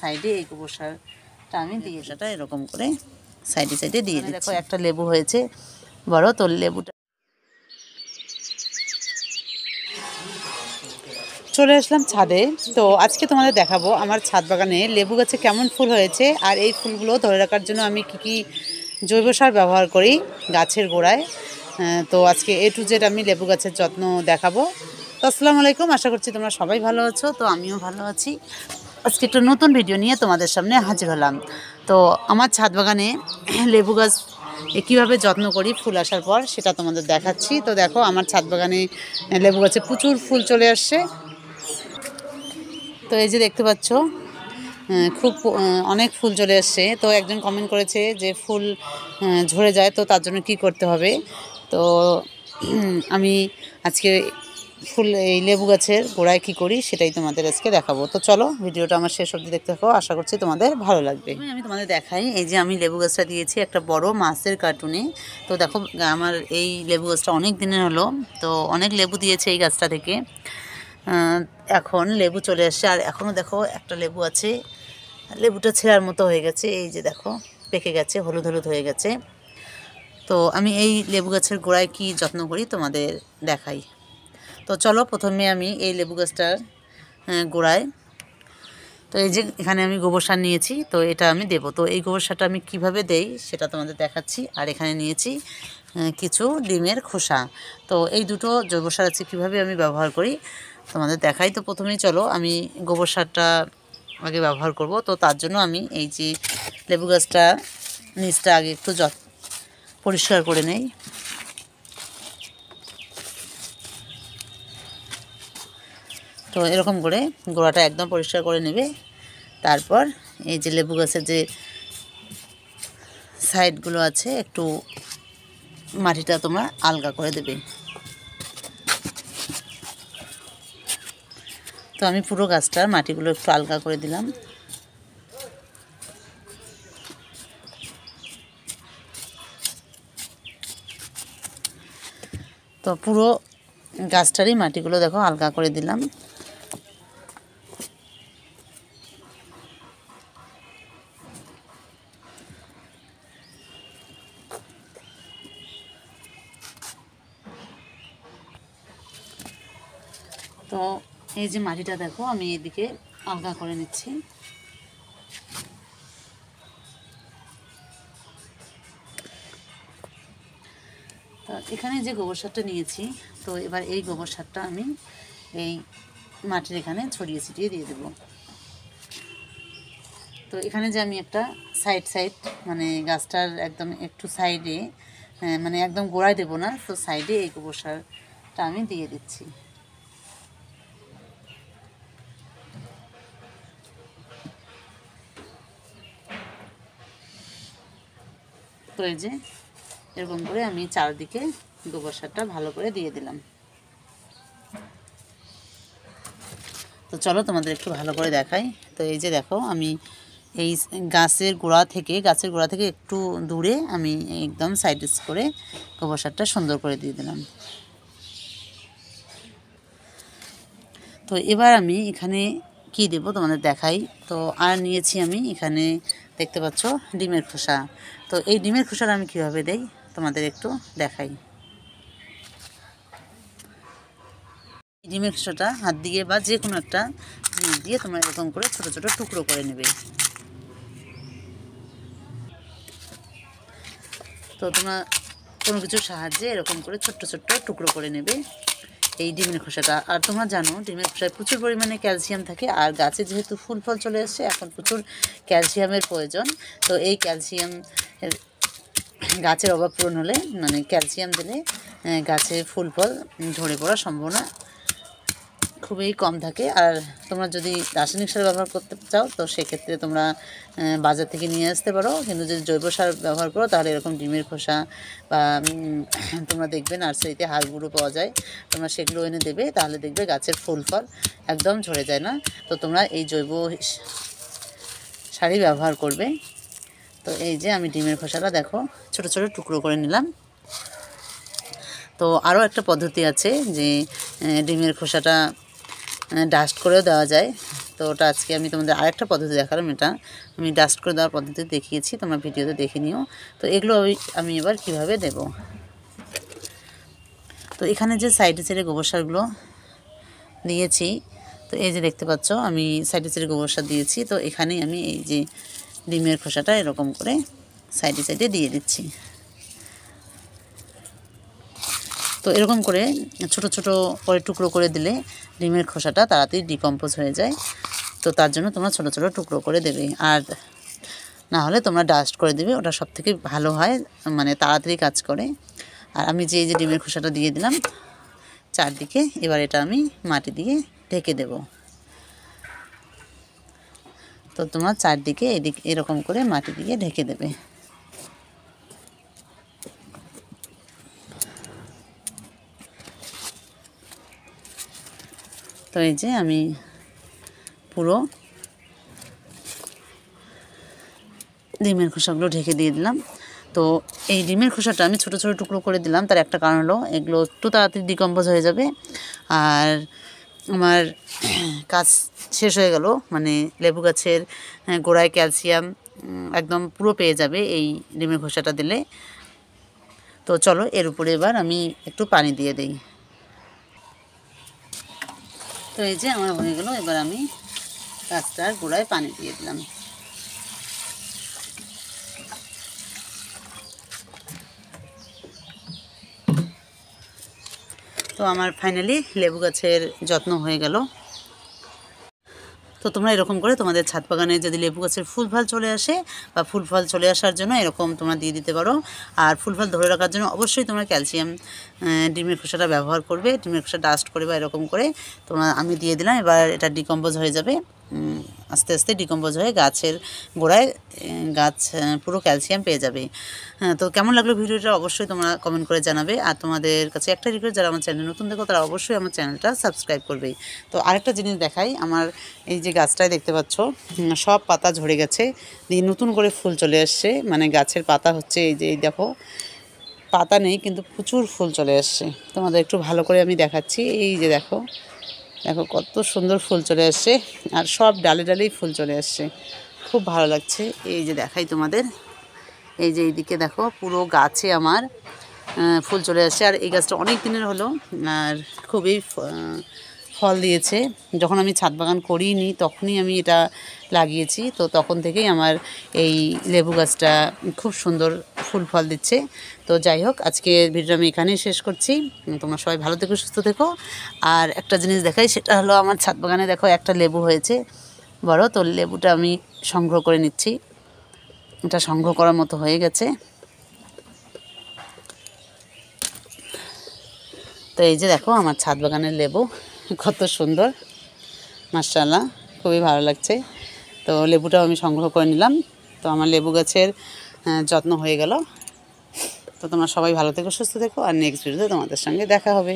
সাইডে এই গোবর সারটা আমি দিয়ে সেটা এরকম করে সাইডে সাইডে দিয়ে দিই। দেখো একটা লেবু হয়েছে বড়, তো লেবুটা চলে আসলাম ছাদে। তো আজকে তোমাদের দেখাবো আমার ছাদ বাগানে লেবু গাছে কেমন ফুল হয়েছে, আর এই ফুলগুলো ধরে রাখার জন্য আমি কী জৈব সার ব্যবহার করি গাছের গোড়ায়। তো আজকে A to Z আমি লেবু গাছের যত্ন দেখাবো। তো আসসালামু আলাইকুম, আশা করছি তোমরা সবাই ভালো আছো। তো আমিও ভালো আছি। আজকে একটা নতুন ভিডিও নিয়ে তোমাদের সামনে হাজির হলাম। তো আমার ছাদ বাগানে লেবু গাছ কীভাবে যত্ন করি ফুল আসার পর সেটা তোমাদের দেখাচ্ছি। তো দেখো আমার ছাদ বাগানে লেবু গাছে প্রচুর ফুল চলে আসছে। তো এই যে দেখতে পাচ্ছ খুব অনেক ফুল চলে আসছে। তো একজন কমেন্ট করেছে যে ফুল ঝরে যায়, তো তার জন্য কি করতে হবে। তো আমি আজকে এই লেবু গাছের গোড়ায় কী করি সেটাই তোমাদের আজকে দেখাবো। তো চলো ভিডিওটা আমার শেষ অবধি দেখতে থাকো, আশা করছি তোমাদের ভালো লাগবে। আমি তোমাদের দেখাই, এই যে আমি লেবু গাছটা দিয়েছি একটা বড় মাছের কার্টুনে। তো দেখো আমার এই লেবু গাছটা অনেক দিনের হলো, তো অনেক লেবু দিয়েছে এই গাছটা থেকে। এখন লেবু চলে আসছে, আর এখনও দেখো একটা লেবু আছে, লেবুটা ছেঁড়ার মতো হয়ে গেছে। এই যে দেখো পেকে গেছে, হলুদ হলুদ হয়ে গেছে। তো আমি এই লেবু গাছের গোড়ায় কি যত্ন করি তোমাদের দেখাই। তো চলো প্রথমে আমি এই লেবু গাছটার গোড়ায়, তো এই যে এখানে আমি গোবর সার নিয়েছি, তো এটা আমি দেবো। তো এই গোবর সারটা আমি কীভাবে দেই সেটা তোমাদের দেখাচ্ছি। আর এখানে নিয়েছি কিছু ডিমের খোসা। তো এই দুটো জৈব সার আছে, কীভাবে আমি ব্যবহার করি তোমাদের দেখাই। তো প্রথমেই চলো আমি গোবর সারটা আগে ব্যবহার করব। তো তার জন্য আমি এই যে লেবু গাছটা নিচটা আগে একটু পরিষ্কার করে নেই। তো এরকম করে গোড়াটা একদম পরিষ্কার করে নেবে। তারপর এই যে লেবু গাছের যে সাইডগুলো আছে একটু মাটিটা তোমরা আলগা করে দেবে। তো আমি পুরো গাছটার মাটিগুলো একটু আলগা করে দিলাম। তো পুরো গাছটারই মাটিগুলো দেখো আলগা করে দিলাম। তো এই যে মাটিটা দেখো আমি এদিকে আলগা করে নিচ্ছি। তো এখানে যে গোবর সারটা নিয়েছি, তো এবার এই গোবর সারটা আমি এই মাটির এখানে ছড়িয়ে ছিটিয়ে দিয়ে দেব। তো এখানে যে আমি একটা সাইড মানে গাছটার একদম একটু সাইডে, মানে একদম গোড়ায় দেবো না, তো সাইডে এই গোবর সারটা আমি দিয়ে দিচ্ছি। তো এই যে এরকম করে আমি চারদিকে গোবর সারটা ভালো করে দিয়ে দিলাম। তো চলো তোমাদের একটু ভালো করে দেখাই। তো এই যে দেখো আমি এই গাছের গোড়া থেকে একটু দূরে আমি একদম সাইড করে গোবর সারটা সুন্দর করে দিয়ে দিলাম। তো এবার আমি এখানে কি দেব তোমাদের দেখাই। তো আর নিয়েছি আমি এখানে দেখতে পাচ্ছ ডিমের খোসা। তো এই ডিমের খোসাটা আমি কীভাবে দেই তোমাদের একটু দেখাই। ডিমের খোসাটা হাত দিয়ে বা যে কোনো একটা জিনিস দিয়ে তোমরা এরকম করে ছোটো ছোটো টুকরো করে নেবে। তো তোমরা কোনো কিছুর সাহায্যে এরকম করে ছোট্ট ছোট্ট টুকরো করে নেবে এই ডিমের খোসাটা। আর তোমরা জানো ডিমের খোসায় প্রচুর পরিমাণে ক্যালসিয়াম থাকে, আর গাছে যেহেতু ফুল ফল চলে আসছে এখন প্রচুর ক্যালসিয়ামের প্রয়োজন। তো এই ক্যালসিয়াম গাছের অভাব পূরণ হলে, মানে ক্যালসিয়াম দিলে গাছে ফুল ফল ঝরে পড়ার সম্ভাবনা খুবই কম থাকে। আর তোমরা যদি রাসায়নিক সার ব্যবহার করতে চাও তো সেক্ষেত্রে তোমরা বাজার থেকে নিয়ে আসতে পারো, কিন্তু যদি জৈব সার ব্যবহার করো তাহলে এরকম ডিমের খোসা বা তোমরা দেখবে নার্সারিতে হাড় গুঁড়ো পাওয়া যায়, তোমরা সেগুলো এনে দেবে, তাহলে দেখবে গাছের ফুল ফল একদম ঝরে যায় না। তো তোমরা এই জৈব সারই ব্যবহার করবে। তো এই যে আমি ডিমের খোসাটা দেখো ছোট ছোট টুকরো করে নিলাম। তো আরও একটা পদ্ধতি আছে যে ডিমের খোসাটা ডাস্ট করেও দেওয়া যায়। তো ওটা আজকে আমি তোমাদের আরেকটা পদ্ধতি দেখালাম, এটা আমি ডাস্ট করে দেওয়ার পদ্ধতি দেখিয়েছি, তোমরা ভিডিওতে দেখে নিও। তো এগুলো আমি এবার কিভাবে দেব। তো এখানে যে সাইডে সাইডে গোবর সারগুলো দিয়েছি, তো এই যে দেখতে পাচ্ছ আমি সাইডে সাইডে গোবর সার দিয়েছি। তো এখানেই আমি এই যে ডিমের খোসাটা এরকম করে সাইডে সাইডে দিয়ে দিচ্ছি। তো এরকম করে ছোট ছোট করে টুকরো করে দিলে ডিমের খোসাটা তাড়াতাড়ি ডিকম্পোজ হয়ে যায়। তো তার জন্য তোমরা ছোট ছোট টুকরো করে দেবে, আর না হলে তোমরা ডাস্ট করে দেবে, ওটা সবথেকে ভালো হয়, মানে তাড়াতাড়ি কাজ করে। আর আমি যে এই যে ডিমের খোসাটা দিয়ে দিলাম চারদিকে, এবার এটা আমি মাটি দিয়ে ঢেকে দেব। তো তোমরা চারদিকে এদিকে এরকম করে মাটি দিয়ে ঢেকে দেবে। তো এই যে আমি পুরো ডিমের খোসাগুলো ঢেকে দিয়ে দিলাম। তো এই ডিমের খোসাটা আমি ছোট ছোট টুকরো করে দিলাম, তার একটা কারণ হলো এগুলো একটু তাড়াতাড়ি ডিকম্পোজ হয়ে যাবে। আর আমার কাজ শেষ হয়ে গেল, মানে লেবু গাছের গোড়ায় ক্যালসিয়াম একদম পুরো পেয়ে যাবে এই ডিমের খোসাটা দিলে। তো চলো এর উপরে এবার আমি একটু পানি দিয়ে দিই। তো এই যে আমার হয়ে গেল, এবার আমি গাছটার গোড়ায় পানি দিয়ে দিলাম। তো আমার ফাইনালি লেবু গাছের যত্ন হয়ে গেল। তো তোমরা এরকম করে তোমাদের ছাদ বাগানে যদি লেবু গাছের ফুল ফল চলে আসে বা ফুল ফল চলে আসার জন্য এরকম তোমরা দিয়ে দিতে পারো। আর ফুল ফল ধরে রাখার জন্য অবশ্যই তোমরা ক্যালসিয়াম ডিমের খোসাটা ব্যবহার করবে, ডিমের খোসা ডাস্ট করে বা এরকম করে তোমরা আমি দিয়ে দিলাম। এবার এটা ডিকম্পোজ হয়ে যাবে, আস্তে আস্তে ডিকম্পোজ হয়ে গাছের গোড়ায় গাছ পুরো ক্যালসিয়াম পেয়ে যাবে। তো কেমন লাগলো ভিডিওটা অবশ্যই তোমরা কমেন্ট করে জানাবে। আর তোমাদের কাছে একটা রিকোয়েস্ট, যারা আমার চ্যানেল নতুন দেখো তারা অবশ্যই আমার চ্যানেলটা সাবস্ক্রাইব করবে। তো আরেকটা জিনিস দেখাই, আমার এই যে গাছটায় দেখতে পাচ্ছ সব পাতা ঝরে গেছে, দিয়ে নতুন করে ফুল চলে আসছে, মানে গাছের পাতা হচ্ছে এই যে এই দেখো পাতা নেই কিন্তু প্রচুর ফুল চলে আসছে। তোমাদের একটু ভালো করে আমি দেখাচ্ছি, এই যে দেখো দেখো কত সুন্দর ফুল চলে আসছে, আর সব ডালে ডালেই ফুল চলে আসছে, খুব ভালো লাগছে। এই যে দেখাই তোমাদের, এই যে এইদিকে দেখো পুরো গাছে আমার ফুল চলে আসছে। আর এই গাছটা অনেক দিনের হলো, আর খুবই ফল দিয়েছে। যখন আমি ছাদ বাগান করিনি তখনই আমি এটা লাগিয়েছি, তো তখন থেকেই আমার এই লেবু গাছটা খুব সুন্দর ফুল ফল দিচ্ছে। তো যাই হোক, আজকের ভিডিও আমি এখানেই শেষ করছি। তোমরা সবাই ভালো থেকো, সুস্থ থেকো। আর একটা জিনিস দেখাই, সেটা হলো আমার ছাদ বাগানে দেখো একটা লেবু হয়েছে বড়, তো লেবুটা আমি সংগ্রহ করে নিচ্ছি। এটা সংগ্রহ করার মতো হয়ে গেছে। তো এই যে দেখো আমার ছাদ বাগানের লেবু কত সুন্দর, মাশাআল্লাহ, খুবই ভালো লাগছে। তো লেবুটাও আমি সংগ্রহ করে নিলাম। তো আমার লেবু গাছের যত্ন হয়ে গেল। তো তোমরা সবাই ভালো থেকো, সুস্থ থেকো, আর নেক্সট ভিডিওতে তোমাদের সঙ্গে দেখা হবে।